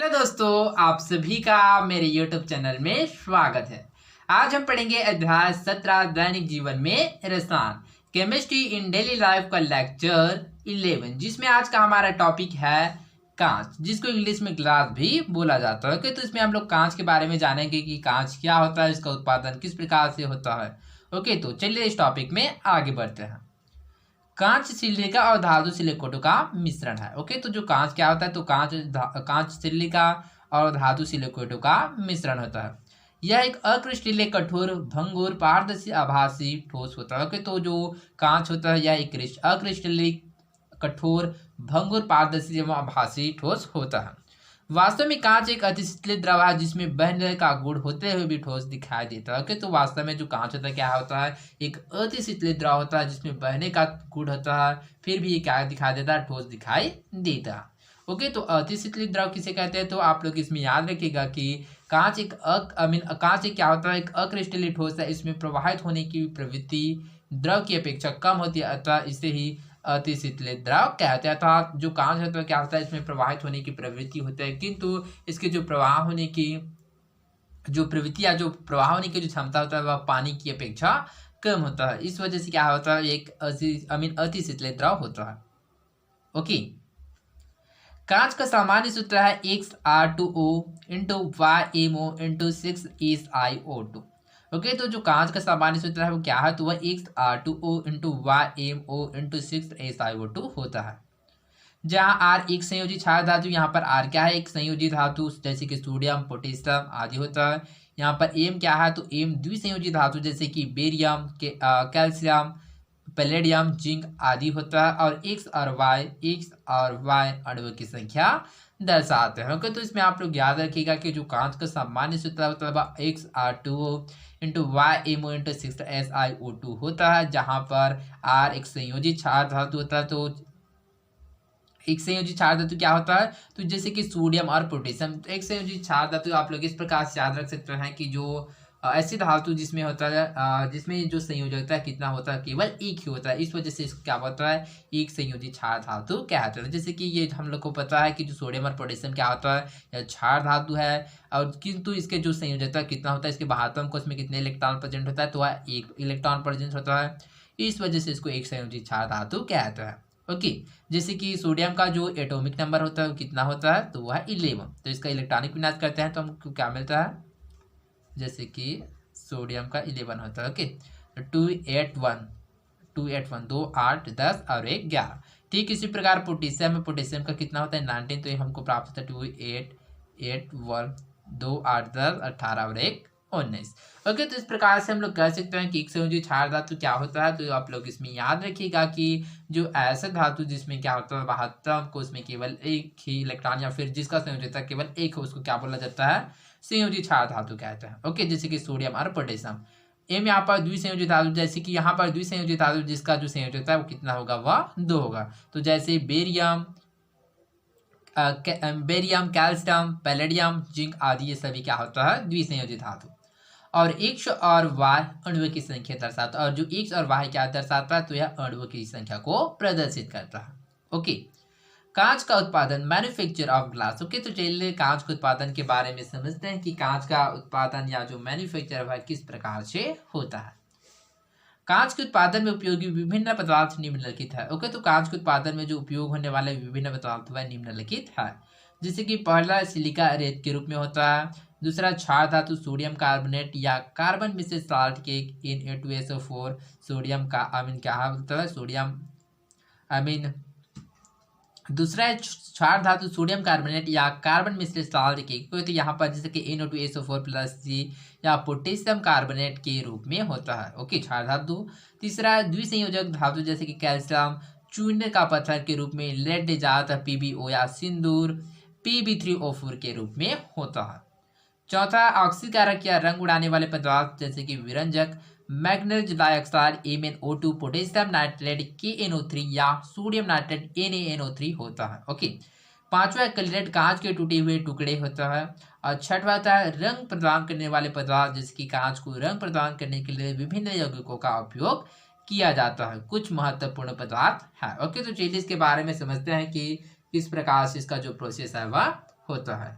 Hello दोस्तों, आप सभी का मेरे YouTube चैनल में स्वागत है। आज हम पढ़ेंगे अध्याय 17 दैनिक जीवन में रसायन केमिस्ट्री इन डेली लाइफ का लेक्चर 11, जिसमें आज का हमारा टॉपिक है कांच, जिसको इंग्लिश में ग्लास भी बोला जाता है। ओके, तो इसमें हम लोग कांच के बारे में जानेंगे कि कांच क्या होता है, इसका उत्पादन किस प्रकार से होता है। ओके, तो चलिए इस टॉपिक में आगे बढ़ते हैं। कांच सिलिका और धातु सिलिकोटों का मिश्रण है। ओके, तो जो कांच क्या होता है, तो कांच सिलिका और धातु सिलिकोटों का मिश्रण होता है। यह एक अक्रिस्टलीय कठोर भंगुर पारदर्शी आभासी ठोस होता है। ओके, तो जो कांच होता है यह एक अक्रिस्टलीय कठोर भंगुर पारदर्शी एवं आभासी ठोस होता है। वास्तव में कांच एक अतिशीतलित द्रव है जिसमें बहने का गुण होते हुए भी ठोस दिखाई देता है। ओके, तो वास्तव में जो कांच होता है क्या होता है, एक अतिशीतलित द्रव होता है जिसमें बहने का गुण होता है, फिर भी ये क्या दिखाई देता है, ठोस दिखाई देता है। ओके, तो अतिशीतलित द्रव किसे कहते हैं, तो आप लोग इसमें याद रखिएगा कि कांच एक क्या होता है, एक अक्रिस्टलीय ठोस है। इसमें प्रवाहित होने की प्रवृत्ति द्रव की अपेक्षा कम होती है, अतः इसे ही अतिशीतलित द्रव कहते हैं। अर्थात जो कांच होता है क्या होता है, इसमें प्रवाहित होने की प्रवृत्ति होती है, किंतु इसके जो प्रवाह होने की जो प्रवृत्ति या जो प्रवाह होने की जो क्षमता होता है वह पानी की अपेक्षा कम होता है। इस वजह से क्या होता है, एक अतिशीतलित द्रव होता है। ओके, कांच का सामान्य सूत्र है XR2O into YMO into 6SiO2। Okay, तो जो कांच का सामान्य सूत्र है वो क्या है, तो वह XR2O into YMO into 6SiO2 होता है। जहाँ R एक संयोजी क्षार धातु, यहाँ पर R क्या है, एक संयोजी धातु जैसे कि सोडियम पोटेशियम आदि होता है। यहाँ पर M क्या है, तो M द्विसंयोजी धातु जैसे कि बेरियम कैल्शियम पैलेडियम जिंक आदि होता है। और एक्स और वाई अणुओं की संख्या दर्शाते हैं। ओके, तो इसमें आप लोग याद रखिएगा कि जो कांच का सामान्य सूत्र होता है XR2O into YMO into 6SiO2 होता है, जहाँ पर R एक संयोजी क्षार धातु होता है। तो एक संयोजी क्षार धातु क्या होता है, तो जैसे कि सोडियम और पोटेशियम। तो एक संयोजी क्षार धातु आप लोग इस प्रकार से याद रख सकते हैं कि जो ऐसी धातु जिसमें होता है जिसमें जो संयोजकता कितना होता है, केवल एक ही होता है। इस वजह से इसको क्या होता है, एक संयोजी क्षार धातु कहते हैं। जैसे कि ये हम लोग को पता है कि जो सोडियम और पोटेशियम क्या होता है, यह क्षार धातु है, और किंतु इसके जो संयोजकता कितना होता है, इसके महत्तम कोश में कितने इलेक्ट्रॉन प्रेजेंट होता है, तो वह एक इलेक्ट्रॉन प्रेजेंट होता है। इस वजह से इसको एक संयोजी क्षार धातु कहते हैं। ओके, जैसे कि सोडियम का जो एटॉमिक नंबर होता है वो कितना होता है, तो वह 11। तो इसका इलेक्ट्रॉनिक विन्यास करते हैं तो हमको क्या मिलता है, जैसे कि सोडियम का 11 होता है। ओके, 281 2 8 10 और 1 11। ठीक इसी प्रकार पोटेशियम का कितना होता है, 19। तो ये हमको प्राप्त होता है 2881 2 8 10 18 और 1 19। ओके, तो इस प्रकार से हम लोग कह सकते हैं कि एक संयोजी क्षार धातु क्या होता है। तो आप लोग इसमें याद रखिएगा कि जो ऐसा धातु जिसमें क्या होता है, महत्तम को उसमें केवल एक ही इलेक्ट्रॉन या फिर जिसका संयोजकता केवल एक हो, उसको क्या बोला जाता है, संयोजी क्षार धातु कहते हैं। ओके, जैसे कि सोडियम और पोटेशियम। एम यहाँ पर द्विसंयोजी धातु, जैसे कि यहाँ पर द्विसंयोजी धातु जिसका जो संयोजकता है वो कितना होगा, वह 2 होगा। तो जैसे बेरियम कैल्शियम पैलेडियम जिंक आदि, ये सभी क्या होता है, द्विसंयोजी धातु। और एक्स और वाई अणुओं की संख्या दर्शाता है, और जो एक्स और वाई क्या दर्शाता है, तो यह अणुओं की संख्या को प्रदर्शित करता है। ओके, कांच का उत्पादन मैन्युफैक्चर ऑफ ग्लास। ओके, तो चलिए कांच के उत्पादन के बारे में समझते हैं कि कांच का उत्पादन या जो मैन्युफैक्चर है किस प्रकार से होता है। कांच के उत्पादन में उपयोगी विभिन्न पदार्थ निम्नलिखित है। ओके, तो कांच के उत्पादन में जो उपयोग होने वाले विभिन्न पदार्थ वह निम्नलिखित है। जैसे कि पहला सिलिका रेत के रूप में होता है, दूसरा क्षार धातु सोडियम कार्बोनेट या कार्बन मिश्रित साल्ट के Na2SO4 सोडियम का अमीन क्या होता है, सोडियम अमीन। दूसरा है क्षार धातु सोडियम कार्बोनेट या कार्बन मिश्रित साल्ट के, तो यहाँ पर जैसे कि NO2SO4+ या पोटेशियम कार्बोनेट के रूप में होता है। ओके, क्षार धातु। तीसरा द्विसंयोजक धातु जैसे कि कैल्शियम चूने का पत्थर के रूप में, लेड जात PbO या सिंदूर Pb3O4 के रूप में होता है। चौथा ऑक्सीकारक या रंग उड़ाने वाले पदार्थ जैसे कि विरंजक manganese dioxide MnO2 potassium nitrate KNO3 या सोडियम नाइट्रेट NaNO3 होता है। ओके, पांचवा क्लेट कांच के टूटे हुए टुकड़े होता है। और छठवा था रंग प्रदान करने वाले पदार्थ, जिसकी कांच को रंग प्रदान करने के लिए विभिन्न यौगिकों का उपयोग किया जाता है। कुछ महत्वपूर्ण पदार्थ है। ओके, तो चलिए इसके बारे में समझते हैं कि किस प्रकार से इसका जो प्रोसेस है वह होता है।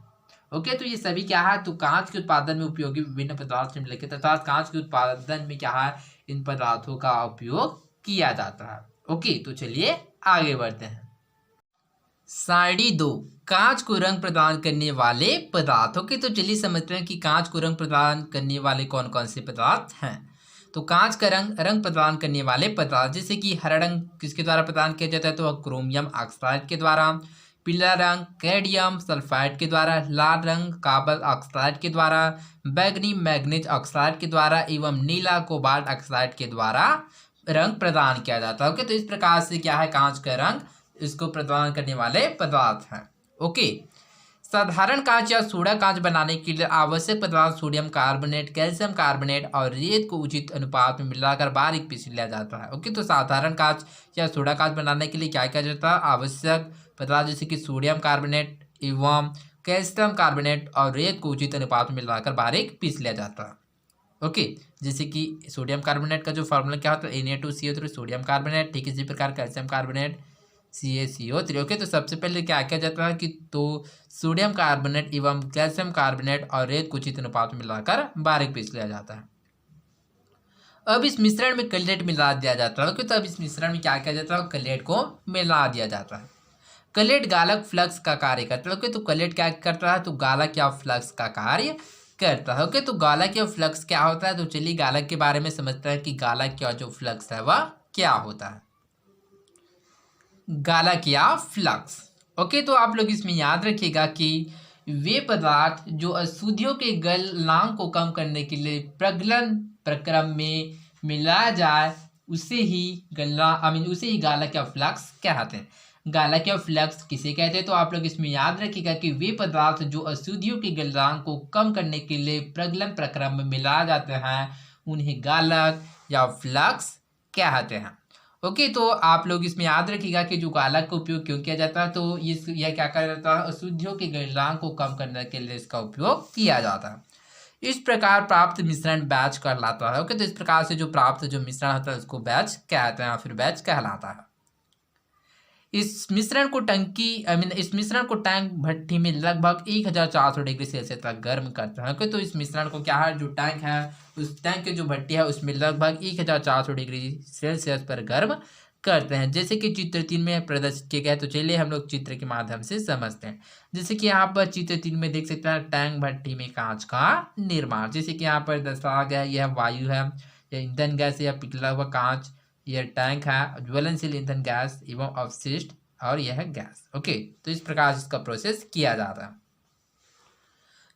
ओके, तो ये सभी क्या है, तो कांच के उत्पादन में उपयोगी विभिन्न पदार्थ निम्नलिखित, अर्थात कांच के उत्पादन में क्या है, इन पदार्थों का उपयोग किया जाता है। ओके, तो चलिए आगे बढ़ते हैं। सारणी 2, कांच को रंग प्रदान करने वाले पदार्थ। ओके, तो चलिए समझते हैं कि कांच को रंग प्रदान करने वाले कौन कौन से पदार्थ हैं। तो कांच का रंग प्रदान करने वाले पदार्थ, जैसे कि हरा रंग किसके द्वारा प्रदान किया जाता है, तो क्रोमियम ऑक्साइड के द्वारा, पीला रंग कैडमियम सल्फाइड के द्वारा, लाल रंग कार्बन ऑक्साइड के द्वारा, बैगनी मैग्नीज ऑक्साइड के द्वारा एवं नीला कोबाल्ट ऑक्साइड के द्वारा रंग प्रदान किया जाता है। ओके, तो इस प्रकार से क्या है, कांच का रंग इसको प्रदान करने वाले पदार्थ हैं। ओके, साधारण कांच या सोडा कांच बनाने के लिए आवश्यक पदार्थ सोडियम कार्बोनेट, कैल्शियम कार्बोनेट और रेत को उचित अनुपात में मिलाकर बारीक पीस लिया जाता है। ओके, तो साधारण कांच या सोडा कांच बनाने के लिए क्या किया जाता है, आवश्यक पदार्थ जैसे कि सोडियम कार्बोनेट एवं कैल्शियम कार्बोनेट और रेत को उचित अनुपात में मिलाकर बारीक पीस लिया जाता है। ओके, जैसे कि सोडियम कार्बोनेट का जो फॉर्मूला क्या होता है, Na2CO3 सोडियम कार्बोनेट, ठीक इसी प्रकार कैल्शियम कार्बोनेट CaCO3। ओके, तो सबसे पहले क्या किया जाता है कि तो सोडियम कार्बोनेट एवं कैल्शियम कार्बोनेट और रेत को उचित अनुपात में मिलाकर बारीक पीस लिया जाता है। अब इस मिश्रण में कलेट मिला दिया जाता है। ओके, तो अब इस मिश्रण में क्या किया जाता है, कलेट को मिला दिया जाता है। कलेट गालक फ्लक्स का कार्य करता है। ओके, तो कलेट क्या करता है, तो गालक या फ्लक्स का कार्य करता है। ओके, तो गालक या फ्लक्स क्या होता है, तो चलिए गालक के बारे में समझते हैं कि गालक या जो फ्लक्स है वह क्या होता है। गालक या फ्लक्स, ओके, तो आप लोग इसमें याद रखिएगा कि वे पदार्थ जो अशुद्धियों के गलनांक को कम करने के लिए प्रगलन प्रक्रम में मिलाया जाए उसे ही उसे ही गालक या फ्लक्स कहते हैं। गालक या फ्लक्स किसे कहते हैं, तो आप लोग इसमें याद रखिएगा कि वे पदार्थ जो अशुद्धियों के गलनांक को कम करने के लिए प्रगलन प्रक्रम में मिलाए जाते हैं उन्हें गालक या फ्लक्स कहते हैं। ओके, तो आप लोग इसमें याद रखिएगा कि जो गालक का उपयोग क्यों किया जाता है, तो यह क्या कहा जाता है, अशुद्धियों के गलनांक को कम करने के लिए इसका उपयोग किया जाता है। इस प्रकार प्राप्त मिश्रण बैच कहलाता है। ओके, तो इस प्रकार से जो प्राप्त जो मिश्रण होता है उसको बैच कहते हैं, फिर बैच कहलाता है। इस मिश्रण को इस मिश्रण को टैंक भट्टी में लगभग 1400 डिग्री सेल्सियस तक गर्म करते हैं। ओके, तो इस मिश्रण को क्या है, जो टैंक है उस टैंक की जो भट्टी है उसमें लगभग 1400 डिग्री सेल्सियस पर गर्म करते हैं, जैसे कि चित्र 3 में प्रदर्शित किया गया है। तो चलिए हम लोग चित्र के माध्यम से समझते हैं। जैसे कि यहाँ पर चित्र 3 में देख सकते हैं टैंक भट्टी में कांच का निर्माण, जैसे कि यहाँ पर दर्शाया गया है, यह वायु है, यह ईंधन गैस या पिघला हुआ कांच, यह टैंक है, ज्वलनशील ईंधन गैस एवं अवशिष्ट, और यह गैस। ओके, तो इस प्रकार से इसका प्रोसेस किया जाता है।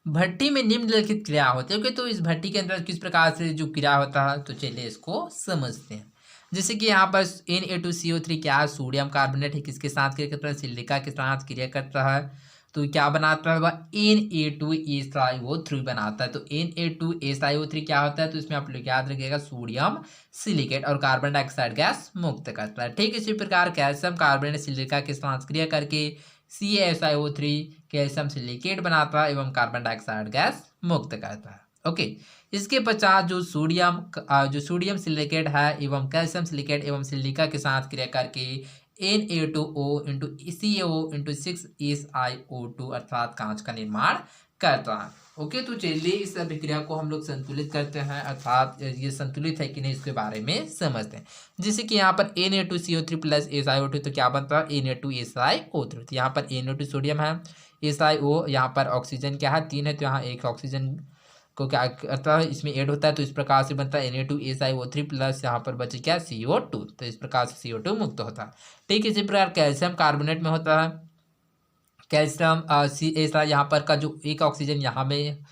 भट्टी में निम्नलिखित क्रिया होती है। ओके, तो इस भट्टी के अंदर किस प्रकार से जो क्रिया होता है, तो चलिए इसको समझते हैं। जैसे कि यहाँ पर Na2CO3 क्या है, सोडियम कार्बोनेट है, किसके साथ क्रिया करता है, सिलिका के साथ क्रिया करता है। तो क्या बनाता है वह Na2SiO3 बनाता है। तो Na2SiO3 क्या होता है, तो इसमें आप लोग याद रखिएगा सोडियम सिलिकेट और कार्बन डाइऑक्साइड गैस मुक्त करता है। ठीक इसी प्रकार कैल्शियम कार्बोनेट सिलिका के साथ क्रिया करके CaSiO3 कैल्शियम सिलिकेट बनाता है एवं कार्बन डाइऑक्साइड गैस मुक्त करता है। ओके, इसके पश्चात जो सोडियम सिलिकेट है एवं कैल्शियम सिलिकेट एवं सिलिका के साथ क्रिया करके Na2O into CO into 6SiO2 अर्थात कांच का निर्माण करता है। ओके, तो चलिए इस अभिक्रिया को हम लोग संतुलित करते हैं, अर्थात ये संतुलित है कि नहीं इसके बारे में समझते हैं। जैसे कि यहाँ पर Na2CO3 प्लस SiO2, तो क्या बनता है, Na2SiO3। तो यहाँ पर Na2 सोडियम है, SiO यहाँ पर ऑक्सीजन क्या है, 3 है, तो यहाँ एक ऑक्सीजन को क्या करता है, इसमें ऐड होता है, तो इस प्रकार से बनता है Na2SiO3 प्लस यहाँ पर बचे क्या, CO2। तो इस प्रकार से CO2 मुक्त होता है। ठीक इसी प्रकार कैल्शियम कार्बोनेट में होता है, कैल्शियम यहाँ पर का जो एक ऑक्सीजन यहाँ में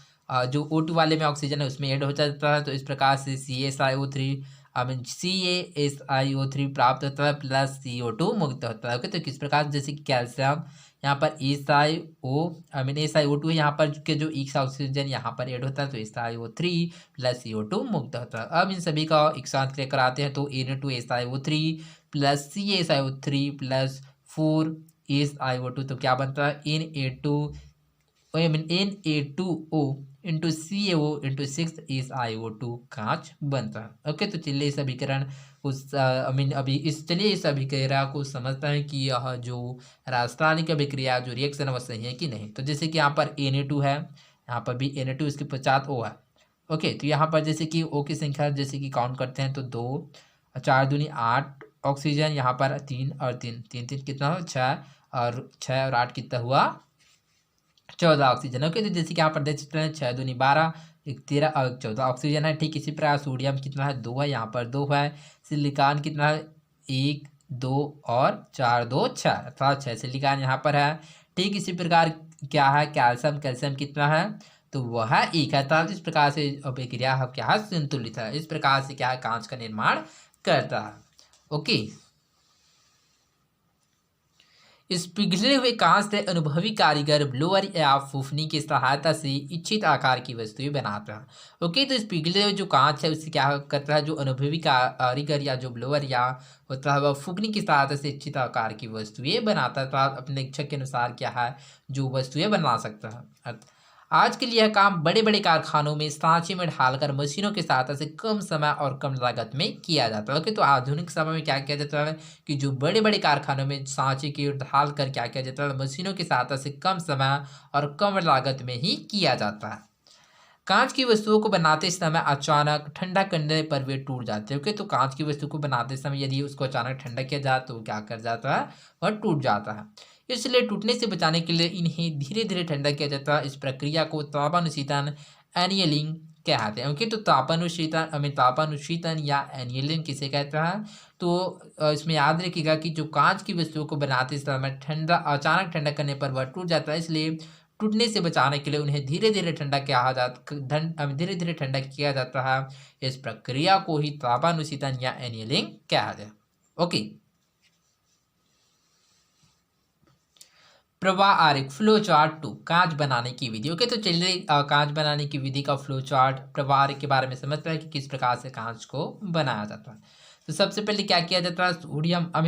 जो O2 वाले में ऑक्सीजन है उसमें ऐड हो जाता है। तो इस प्रकार से CaSiO3 प्राप्त होता है प्लस CO2 मुक्त होता है। ओके, तो किस प्रकार, जैसे कि कैल्शियम यहाँ पर SiO2 यहाँ पर के जो एक ऑक्सीजन यहाँ पर ऐड होता है, तो SiO3 प्लस CO2 मुक्त होता है। अब इन सभी का एक साथ क्रिया कराते हैं, तो Na2SiO3 plus CaSiO3 plus 4SiO2, तो क्या बनता है, Na2O into CaO into 6SiO2 कांच बनता है। ओके, तो चलिए इस अभिकरण उस अभी चलिए इस अभिक्रिया को समझते हैं कि यह जो रासायनिक अभिक्रिया जो रिएक्शन है वो सही है कि नहीं। तो जैसे कि यहाँ पर Na2 है, यहाँ पर भी Na2, इसके पश्चात O है। ओके, तो यहाँ पर जैसे कि O की संख्या जैसे कि काउंट करते हैं तो 2, 4 दूनी 8 ऑक्सीजन, यहाँ पर 3 और 3, 3 3 कितना हो 6, और 6 और 8 कितना हुआ 14 ऑक्सीजन। ओके, तो जैसे कि यहाँ पर देख सकते हैं 6 दूनी 12, 1 13 और 14 ऑक्सीजन है। ठीक इसी प्रकार सोडियम कितना है 2 है, यहाँ पर 2 है। सिलिकॉन कितना है 1 2 और 4 2 6, अर्थात 6 सिलिकॉन यहाँ पर है। ठीक इसी प्रकार क्या है कैल्शियम, कैल्शियम कितना है तो वह है 1 है। अर्थात इस प्रकार से अभिक्रिया क्या है संतुलित है। इस प्रकार से क्या है कांच का निर्माण करता है। ओके, इस पिघले हुए कांच से अनुभवी कारीगर ब्लोअर या फूफनी की सहायता से इच्छित आकार की वस्तुएं बनाता है। ओके, तो इस पिघले हुए जो कांच है उससे क्या करता है, जो अनुभवी कारीगर या जो ब्लोअर या होता है वह फूफनी की सहायता से इच्छित आकार की वस्तुएं बनाता है। तो आप अपने इच्छा के अनुसार क्या है जो वस्तुएं बना सकता है। आज के लिए यह काम बड़े बड़े कारखानों में सांचे में ढालकर मशीनों की सहायता से कम समय और कम लागत में किया जाता है। ओके, तो आधुनिक समय में क्या किया जाता है कि जो बड़े बड़े कारखानों में सांचे की ढाल कर क्या किया जाता है मशीनों की सहायता से कम समय और कम लागत में ही किया जाता है। कांच की वस्तुओं को बनाते समय अचानक ठंडा करने पर वे टूट जाते हैं। ओके, तो कांच की वस्तु को बनाते समय यदि उसको अचानक ठंडा किया जाए तो क्या कर जाता है वह टूट जाता है। इसलिए टूटने से बचाने के लिए इन्हें धीरे धीरे ठंडा किया जाता है। इस प्रक्रिया को तापानुशीतन एनियलिंग कहते हैं। ओके, तो तापानुशीतन या एनियलिंग किसे कहता है तो इसमें याद रखिएगा कि जो कांच की वस्तुओं को बनाते समय अचानक ठंडा करने पर वह टूट जाता है, इसलिए टूटने से बचाने के लिए उन्हें धीरे धीरे ठंडा किया जाता है। इस प्रक्रिया को ही तापानुशीतन या एनियलिंग कहते हैं। ओके, प्रवाह आरेख फ्लो चार्ट 2 कांच बनाने की विधि। ओके, तो चलिए कांच बनाने की विधि का फ्लो चार्ट प्रवाह आरेख के बारे में समझते हैं कि किस प्रकार से कांच को बनाया जाता है। तो सबसे पहले क्या किया जाता है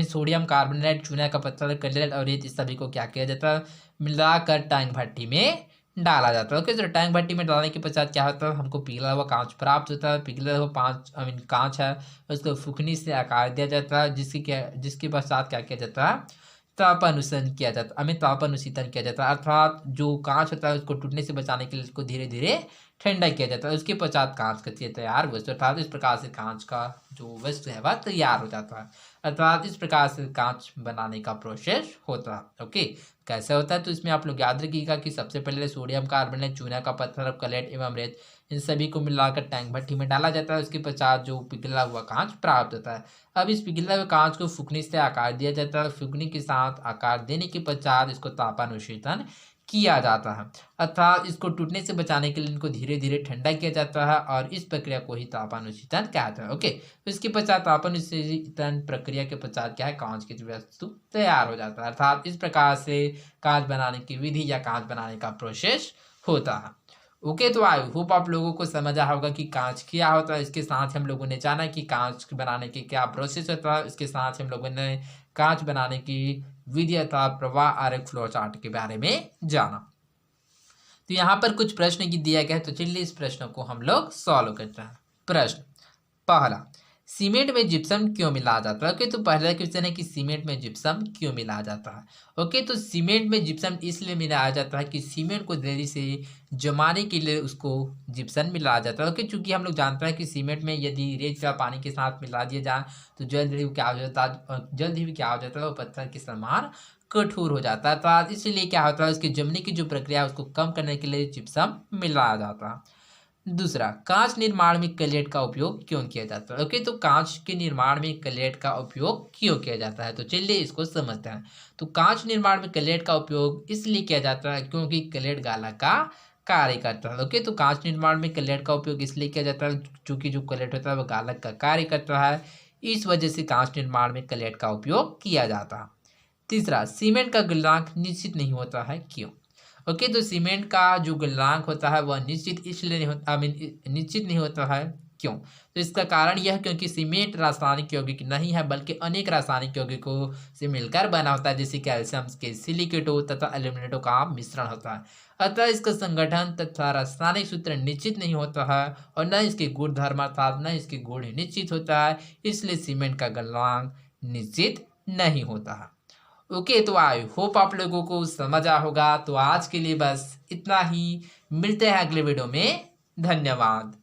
सोडियम कार्बोनेट, चूना का पत्थर, कलर और रेत, इस सभी को क्या किया जाता है मिलाकर टैंक भट्टी में डाला जाता है। ओके, तो टैंक भट्टी में डालने के पश्चात क्या होता है हमको पिघला हुआ कांच प्राप्त होता है। पिघला हुआ कांच है उसको फुकनी से आकार दिया जाता है, जिसके पश्चात क्या किया जाता है तापानुशीतन किया जाता है। अर्थात जो कांच होता है उसको टूटने से बचाने के लिए उसको धीरे धीरे ठंडा किया जाता है। उसके पश्चात कांच का तैयार वस्तु, अर्थात इस प्रकार से कांच का जो वस्तु है वह तैयार हो जाता है। अर्थात इस प्रकार से कांच बनाने का प्रोसेस होता है। ओके, कैसे होता है तो इसमें आप लोग याद रखिएगा कि सबसे पहले सोडियम कार्बोनेट, चूना का पत्थर, कलेट एवं रेत, इन सभी को मिलाकर टैंक भट्टी में डाला जाता है। उसके पश्चात जो पिघला हुआ कांच प्राप्त होता है। अब इस पिघला हुए कांच को फुकनी से आकार दिया जाता है। फुकनी के साथ आकार देने के पश्चात इसको तापानुशीतन किया जाता है। अर्थात इसको टूटने से बचाने के लिए इनको धीरे धीरे ठंडा किया जाता है और इस प्रक्रिया को ही तापानुशीतन कहते हैं। ओके, तो इसके पश्चात तापानुशीतन प्रक्रिया के पश्चात क्या है कांच की वस्तु तैयार हो जाता है। अर्थात इस प्रकार से कांच बनाने की विधि या कांच बनाने का प्रोसेस होता है। ओके, तो आई होप आप लोगों को समझा होगा कि कांच क्या होता है। इसके साथ हम लोगों ने जाना कि कांच बनाने के क्या प्रोसेस होता है। इसके साथ हम लोगों ने कांच बनाने की विधि अर्थात प्रवाह आरेख फ्लो चार्ट के बारे में जाना। तो यहाँ पर कुछ प्रश्न दिया गया है, तो चलिए इस प्रश्न को हम लोग सॉल्व करते हैं। प्रश्न पहला, सीमेंट में जिप्सम क्यों मिलाया जाता है। ओके, तो पहला क्वेश्चन है कि सीमेंट में जिप्सम क्यों मिलाया जाता है। ओके, तो सीमेंट में जिप्सम इसलिए मिलाया जाता है कि सीमेंट को देरी से जमाने के लिए उसको जिप्सम मिलाया जाता है। ओके, चूंकि हम लोग जानते हैं कि सीमेंट में यदि रेत का पानी के साथ मिला दिया जाए तो जल्द ही क्या हो जाता है वो पत्थर के समान कठोर हो जाता है। तो इसलिए क्या होता है उसके जमने की जो प्रक्रिया है उसको कम करने के लिए जिप्सम मिलाया जाता है। दूसरा, कांच निर्माण में कलेट का उपयोग क्यों किया जाता है। ओके, तो कांच के निर्माण में कलेट का उपयोग क्यों किया जाता है तो चलिए इसको समझते हैं। तो कांच निर्माण में कलेट का उपयोग इसलिए किया जाता है क्योंकि कलेट गाला का कार्य करता है। ओके, तो कांच निर्माण में कलेट का उपयोग इसलिए किया जाता है क्योंकि जो कलेट होता है वो गालक का कार्य करता है। इस वजह से कांच निर्माण में कलेट का उपयोग किया जाता है। तीसरा, सीमेंट का गलनांक निश्चित नहीं होता है क्यों। ओके, तो सीमेंट का जो गलनांक होता है वह निश्चित नहीं होता है क्यों? तो इसका कारण यह क्योंकि सीमेंट रासायनिक यौगिक नहीं है बल्कि अनेक रासायनिक यौगिकों से मिलकर बना होता है, जैसे कैल्शियम के सिलिकेटों तथा एल्यूमिनेटों का मिश्रण होता है। अतः इसका संगठन तथा रासायनिक सूत्र निश्चित नहीं होता है और न इसके गुण धर्म अर्थात न इसके गुण निश्चित होता है, इसलिए सीमेंट का गलनांक निश्चित नहीं होता है। ओके, तो आई होप आप लोगों को समझ आ होगा। तो आज के लिए बस इतना ही, मिलते हैं अगले वीडियो में। धन्यवाद।